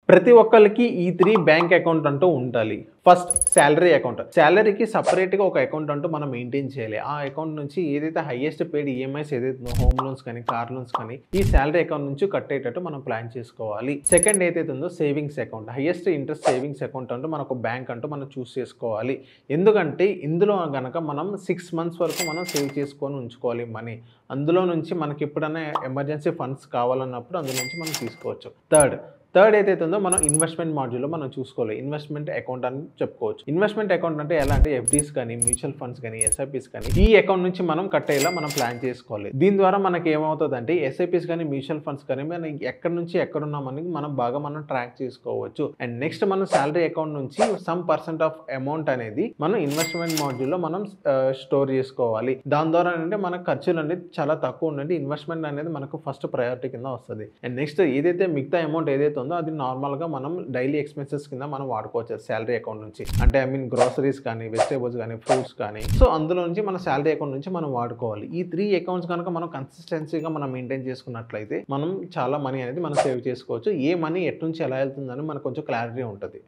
ప్రతి ఒక్కళ్ళకి ఈ 3 బ్యాంక్ అకౌంట్ అంటూ ఉండాలి. First salary account. సాలరీకి సెపరేట్‌గా ఒక అకౌంట్ అంటూ మనం మెయింటైన్ చేయాలి. ఆ అకౌంట్ నుంచి ఏదైతే హైయెస్ట్ పెయిడ్ ఈఎంఐస్ ఏదైతే ఉందో హోమ్ లోన్స్ కానీ, కార్ లోన్స్ కానీ ఈ సాలరీ అకౌంట్ నుంచి కట్టేటట్టు మనం ప్లాన్ చేసుకోవాలి. సెకండ్ ఏదైతే ఉందో savings account. Highest interest savings account అంటూ మనకు బ్యాంక్ అంటూ మనం చూస్ చేసుకోవాలి. ఎందుకంటే ఇందులో గనక మనం 6 మంత్స్ వరకు మనం సేవ్ చేసుకొని ఉంచుకోవాలి మనీ. అందులో నుంచి మనకి ఎప్పుడైనా ఎమర్జెన్సీ ఫండ్స్ కావాలన్నప్పుడు అందులో నుంచి మనం తీసుకోవచ్చు. థర్డ్ ఏదైతే ఉందో మనం ఇన్వెస్ట్‌మెంట్ మాడ్యూల్‌లో మనం చూసుకోవాలి. ఇన్వెస్ట్‌మెంట్ అకౌంట్ అని చెప్పుకోవచ్చు. ఇన్వెస్ట్‌మెంట్ అకౌంట్ అంటే ఎలా అంటే ఎఫ్‌డీస్ కానీ, మ్యూచువల్ ఫండ్స్ కానీ, ఎస్ఐపీస్ కానీ ఈ అకౌంట్ నుంచి మనం కట్టేలా మనం ప్లాన్ చేసుకోవాలి. దీని ద్వారా మనకి ఏమవుతదంటే ఎస్ఐపీస్ కానీ, మ్యూచువల్ ఫండ్స్ కానీ మనం ఎక్కడి నుంచి ఎక్కడున్నామని మనం ట్రాక్ చేసుకోవచ్చు. అండ్ నెక్స్ట్ మనం సాలరీ అకౌంట్ నుంచి సమ్ పర్సెంట్ ఆఫ్ అమౌంట్ అనేది మనం ఇన్వెస్ట్‌మెంట్ మాడ్యూల్‌లో మనం స్టోర్ చేసుకోవాలి. దాని ద్వారా ఏంటంటే మన ఖర్చులు అనేది చాలా తక్కువ ఉండండి. ఇన్వెస్ట్‌మెంట్ అనేది మనకు ఫస్ట్ ప్రయారిటీ కింద వస్తది. అండ్ నెక్స్ట్ ఏదైతే మిగతా అమౌంట్ ఏదైతే ఉందో అది నార్మల్‌గా మనం డైలీ ఎక్స్‌పెన్సెస్ కింద మనం వాడుకోవచ్చు సాలరీ అకౌంట్ నుంచి. అంటే ఐ మీన్ గ్రోసరీస్ కానీ, వెజిటబుల్స్ కానీ, ఫ్రూట్స్ కానీ సో అందులో నుంచి మన సాలరీ అకౌంట్ నుంచి మనం వాడుకోవాలి. ఈ 3 అకౌంట్స్ గనుక మనం కన్సిస్టెన్సీగా మనం మెయింటైన్ చేసుకున్నట్లయితే మనం చాలా మనీ అనేది మనం సేవ్ చేసుకోవచ్చు. ఏ మనీ ఎటు నుంచి ఎలా వెళ్తుందని మనకు కొంచెం క్లారిటీ ఉంటది.